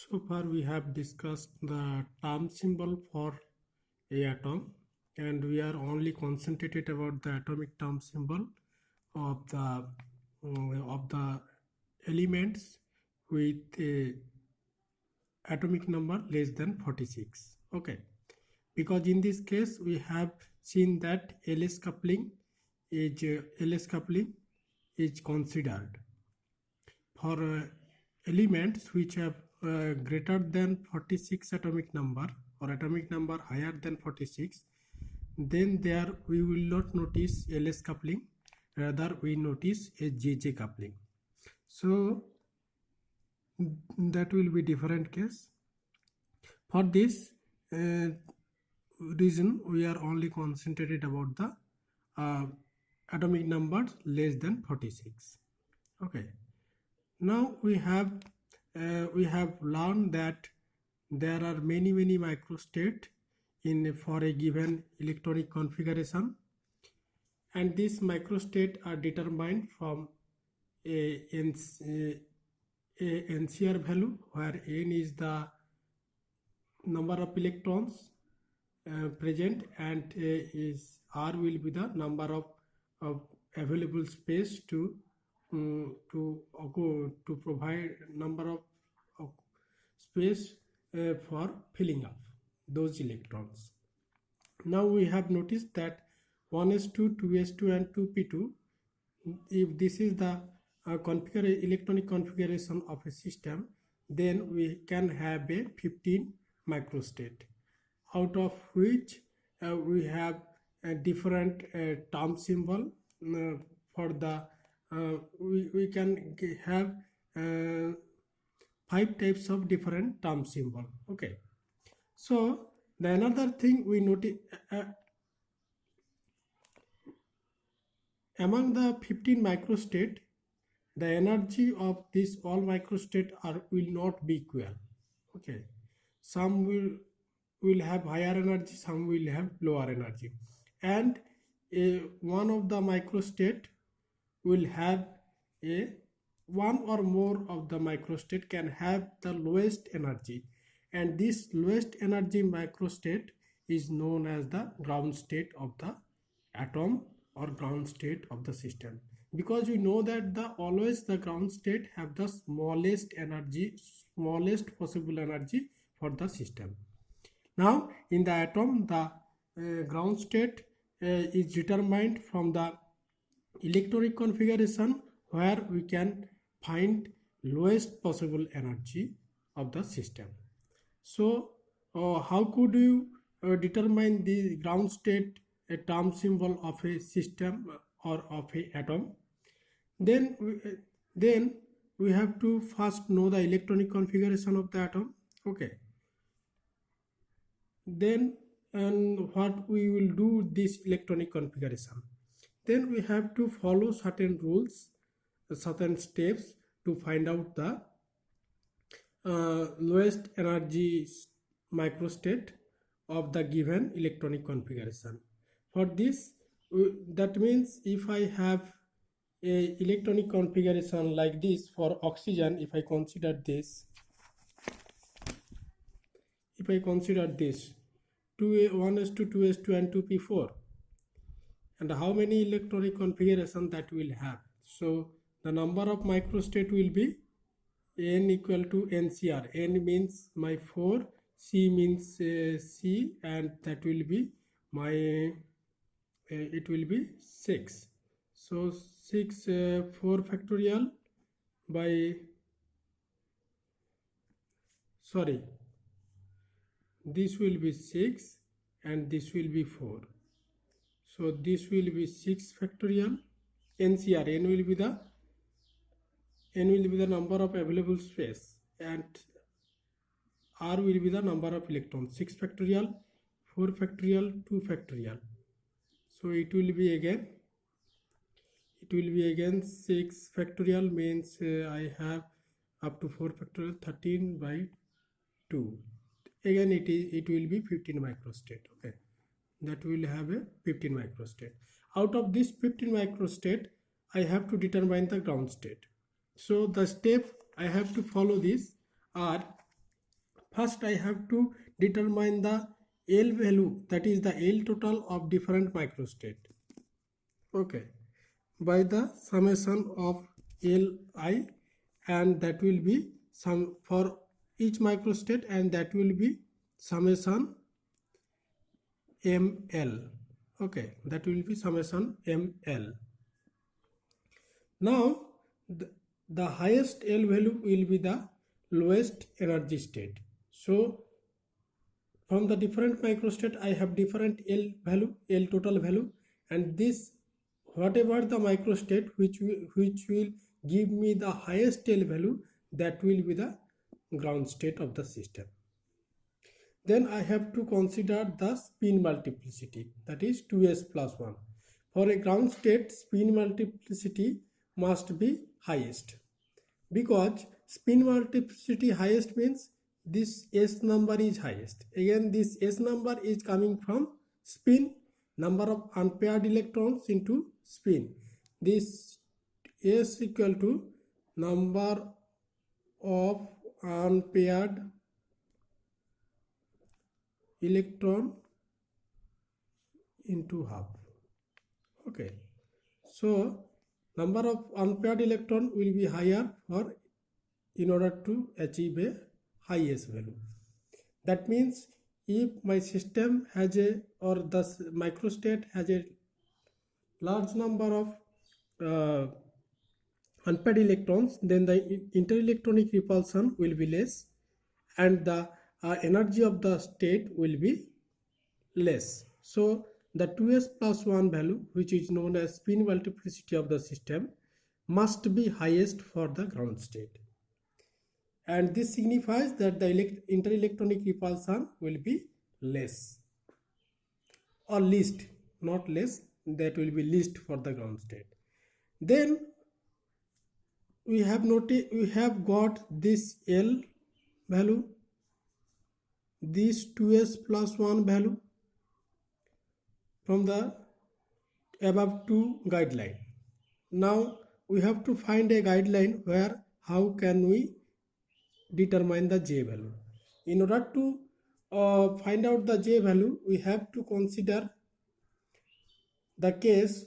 So far we have discussed the term symbol for a atom, and we are only concentrated about the atomic term symbol of the elements with a atomic number less than 46. Okay, because in this case we have seen that LS coupling is considered for elements which have greater than 46 atomic number or atomic number higher than 46, then there we will not notice LS coupling, rather we notice a JJ coupling. So that will be different case. For this reason we are only concentrated about the atomic numbers less than 46. Okay. Now we have learned that there are many microstate for a given electronic configuration, and these microstate are determined from a NCR value, where n is the number of electrons present, and is R will be the number of available space to provide number of space for filling up those electrons. Now we have noticed that 1s2, 2s2 and 2p2, if this is the electronic configuration of a system, then we can have a 15 microstate, out of which we have a different term symbol for the we can have 5 types of different term symbol. Okay, so the another thing we notice among the 15 microstate, the energy of these all microstate will not be equal. Okay, some will have higher energy, some will have lower energy, and one of the microstate will have one or more of the microstate can have the lowest energy, and this lowest energy microstate is known as the ground state of the atom or ground state of the system, because we know that always the ground state have the smallest possible energy for the system. Now in the atom, the ground state is determined from the electronic configuration, where we can find lowest possible energy of the system. So how could you determine the ground state, a term symbol of a system or of a atom? Then we have to first know the electronic configuration of the atom. Okay, then and what we will do this electronic configuration, then we have to follow certain rules, certain steps to find out the lowest energy microstate of the given electronic configuration. For this, that means if I have a electronic configuration like this for oxygen, if I consider this 1s2, 2s2 and 2p4, and how many electronic configuration that will have. So the number of microstate will be n equal to NCR. N means my 4, C means C, and that will be my it will be 6. So 6 4 factorial by this will be 6 and this will be 4. So this will be 6 factorial NCR. N will be the number of available space, and R will be the number of electrons. 6 factorial, 4 factorial, 2 factorial. So it will be again 6 factorial means I have up to 4 factorial, 13 by 2. Again it will be 15 microstate. Okay, that will have a 15 microstate. Out of this 15 microstate, I have to determine the ground state. So the step I have to follow this are First, I have to determine the L value, that is the L total of different microstate. Okay, by the summation of Li, and that will be some for each microstate, and that will be summation ml. Okay, that will be summation ml. Now the highest L value will be the lowest energy state. So from the different microstate I have different L value, L total value, and this whatever the microstate which will give me the highest L value, that will be the ground state of the system. Then I have to consider the spin multiplicity, that is 2s plus 1. For a ground state, spin multiplicity must be highest, because spin multiplicity highest means this S number is highest. Again, this S number is coming from spin, number of unpaired electrons into spin. This S equal to number of unpaired electron into half. Okay, so number of unpaired electron will be higher for in order to achieve a highest value. That means if my system has a, or the microstate has a large number of unpaired electrons, then the interelectronic repulsion will be less, and the energy of the state will be less. So the 2s plus 1 value, which is known as spin multiplicity of the system, must be highest for the ground state, and this signifies that the interelectronic repulsion will be less or least, not less, that will be least for the ground state. Then we have got this L value, this 2s plus 1 value from the above two guideline. Now we have to find a guideline where how can we determine the J value. In order to find out the J value, we have to consider the case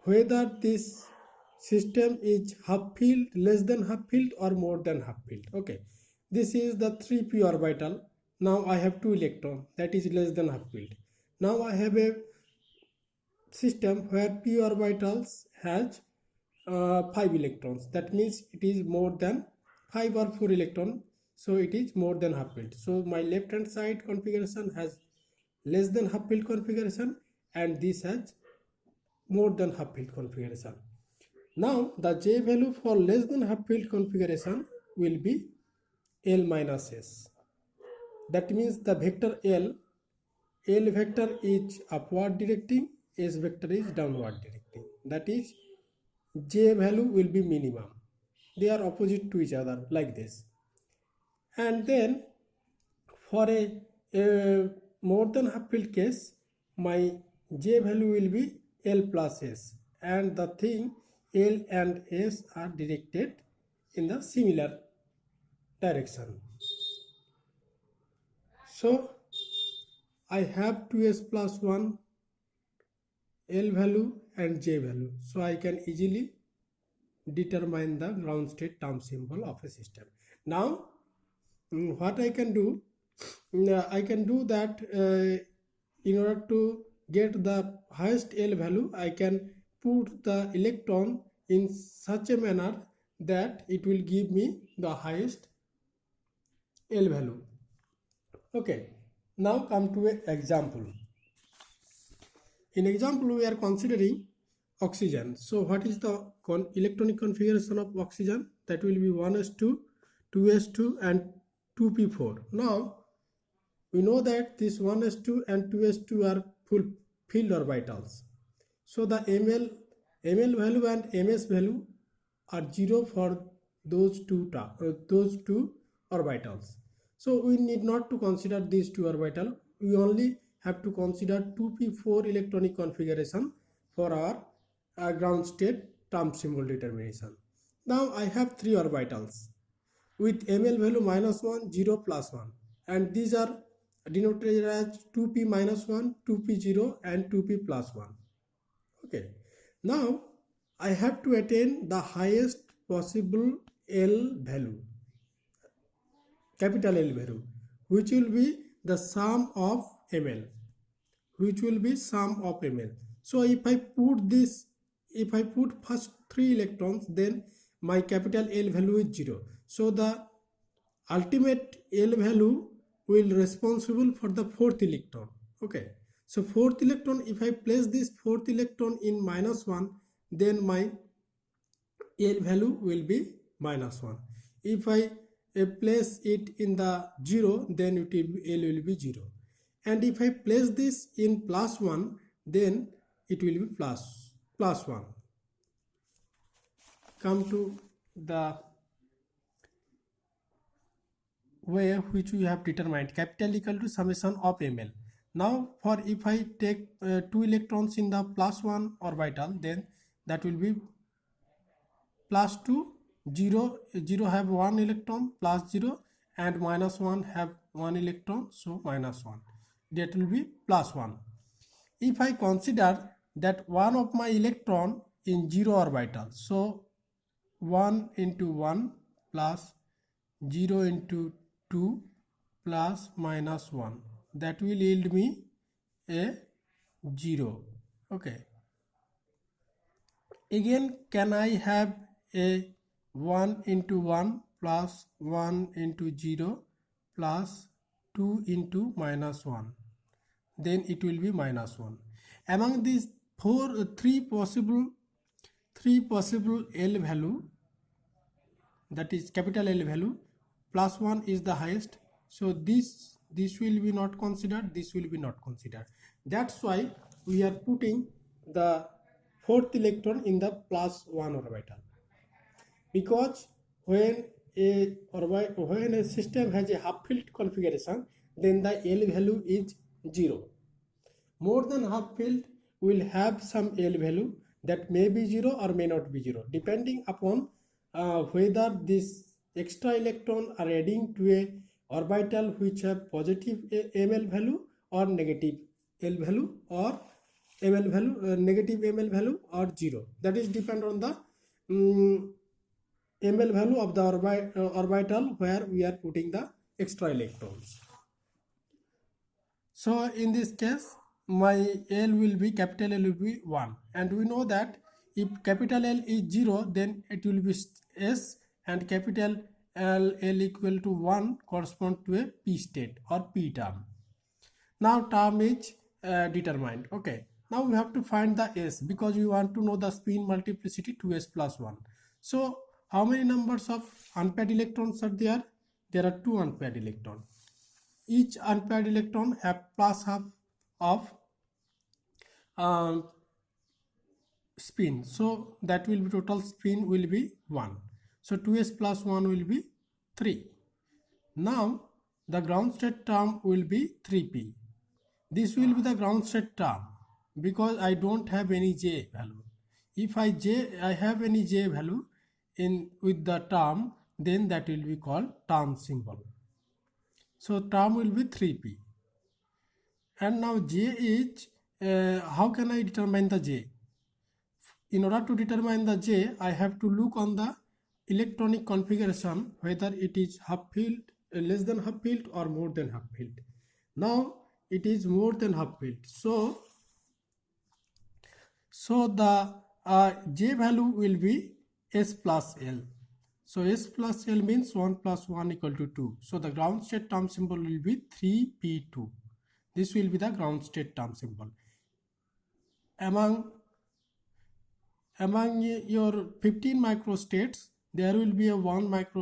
whether this system is half filled, less than half filled, or more than half filled. Okay, this is the 3p orbital. Now I have 2 electrons, that is less than half filled. Now I have a system where p orbitals has 5 electrons, that means it is more than 5 or 4 electron, so it is more than half filled. So my left hand side configuration has less than half filled configuration, and this has more than half filled configuration. Now the J value for less than half filled configuration will be L minus S. That means the vector L vector is upward directing, S vector is downward directing. That is, J value will be minimum. They are opposite to each other like this. And then for a more than half filled case, my J value will be L plus S, and the thing L and S are directed in the similar direction. So I have 2s plus 1 L value and J value, so I can easily determine the ground state term symbol of a system. Now what I can do, I can do that in order to get the highest L value, I can put the electron in such a manner that it will give me the highest L value. Okay, now come to an example. In example, we are considering oxygen. So what is the electronic configuration of oxygen? That will be 1s2, 2s2 and 2p4. Now we know that this 1s2 and 2s2 are full filled orbitals. So the ml value and ms value are 0 for those two orbitals. So we need not to consider these two orbitals. We only have to consider 2p4 electronic configuration for our ground state term symbol determination. Now I have 3 orbitals. with ml value -1, 0, +1, and these are denoted as 2p -1, 2p 0, and 2p +1. Okay, now I have to attain the highest possible L value, capital L value, which will be the sum of ml, which will be sum of ml. So if I put first 3 electrons, then my capital L value is 0. So the ultimate L value will responsible for the 4th electron. Okay, so 4th electron, if I place this 4th electron in -1, then my L value will be -1. If I place it in the 0, then it will be, L will be 0. And if I place this in +1, then it will be +1. Come to the way which we have determined, capital equal to summation of ml. Now for if I take 2 electrons in the +1 orbital, then that will be +2, 0, 0 have 1 electron, +0, and -1 have 1 electron, so -1. That will be +1. If I consider that one of my electron in 0 orbital, so 1 into 1 plus 0 into 2 plus -1, that will yield me a 0. Okay, again, can I have a 1 into 1 plus 1 into 0 plus 2 into -1, then it will be -1. Among these three possible L value, that is capital L value, +1 is the highest, so this will be not considered, this will be not considered. That's why we are putting the 4th electron in the +1 orbital, because when a system has a half filled configuration, then the L value is 0. More than half filled will have some L value that may be 0 or may not be 0, depending upon whether this extra electron are adding to a orbital which have positive ml value or negative L value, or ml value negative ml value, or 0. That is depend on the ml value of the orbital where we are putting the extra electrons. So in this case, my L will be, capital L will be 1, and we know that if capital L is 0, then it will be S, and capital L equal to 1 correspond to a P state or P term. Now term is determined. Okay, now we have to find the S, because we want to know the spin multiplicity 2s plus 1. So how many numbers of unpaired electrons are there? There are 2 unpaired electrons. Each unpaired electron have plus half of spin, so that will be, total spin will be 1. So 2s plus 1 will be 3. Now the ground state term will be 3p. This will be the ground state term, because I don't have any j value. If I have any j value in with the term, then that will be called term symbol. So term will be 3p. And now j is, how can I determine the j? In order to determine the j, I have to look on the electronic configuration, whether it is half filled, less than half filled, or more than half filled. Now it is more than half filled, so the j value will be s plus l. So s plus l means 1 plus 1 equal to 2. So the ground state term symbol will be 3p2. This will be the ground state term symbol. Among your 15 microstates, there will be a one type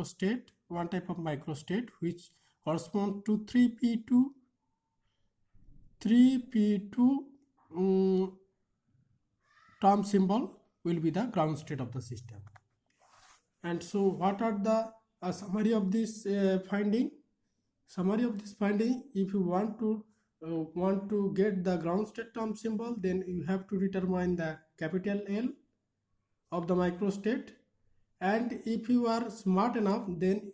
of microstate which corresponds to 3p2 term symbol will be the ground state of the system. And so what are the summary of this finding? Summary of this finding, if you want to get the ground state term symbol, then you have to determine the capital L of the microstate, and if you are smart enough, then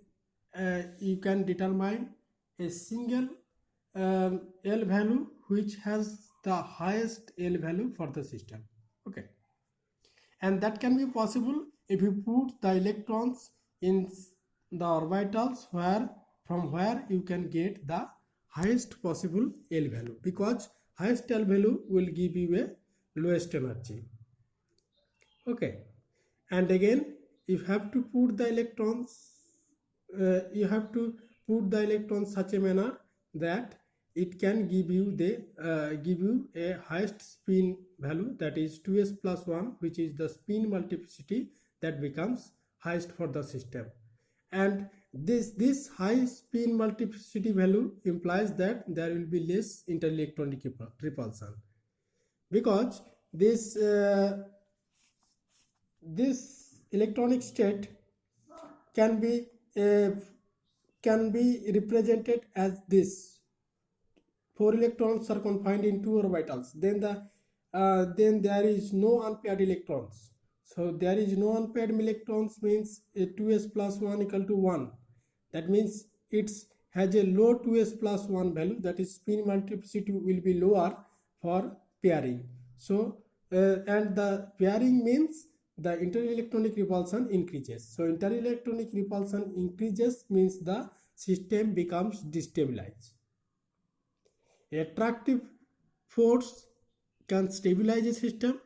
you can determine a single L value which has the highest L value for the system. Okay, and that can be possible if you put the electrons in the orbitals from where you can get the highest possible L value, because highest L value will give you a lowest energy. Okay, and again you have to put the electrons such a manner that it can give you a highest spin value, that is 2s plus 1, which is the spin multiplicity that becomes highest for the system. And this high spin multiplicity value implies that there will be less interelectronic repulsion, because this electronic state can be represented as this: 4 electrons are confined in 2 orbitals, then there is no unpaired electrons. So there is no unpaired electrons means a 2s plus 1 equal to 1. That means it has a low 2s plus 1 value, that is spin multiplicity will be lower for pairing. So and the pairing means the interelectronic repulsion increases. So interelectronic repulsion increases means the system becomes destabilized. Attractive force can stabilize a system,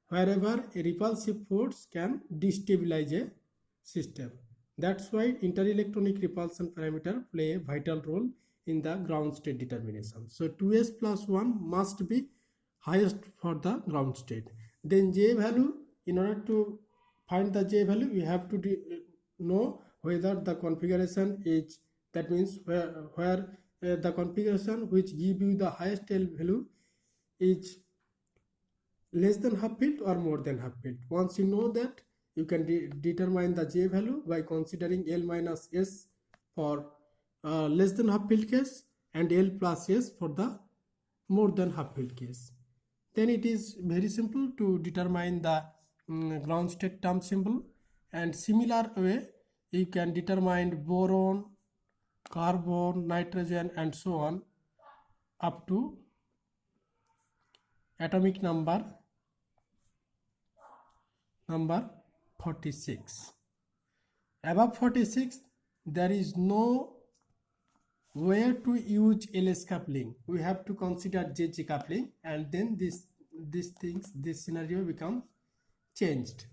wherever a repulsive force can destabilize a system. That's why interelectronic repulsion parameter play a vital role in the ground state determination. So 2s plus 1 must be highest for the ground state. Then J value, in order to find the J value, we have to know whether the configuration is, that means where the configuration which give you the highest L value is less than half field or more than half field. Once you know that, you can determine the J value by considering L minus S for less than half field case and L plus S for the more than half field case. Then it is very simple to determine the ground state term symbol, and similar way you can determine boron, carbon, nitrogen and so on up to atomic number 46. Above 46 there is no way to use LS coupling. We have to consider JJ coupling, and then this scenario becomes changed.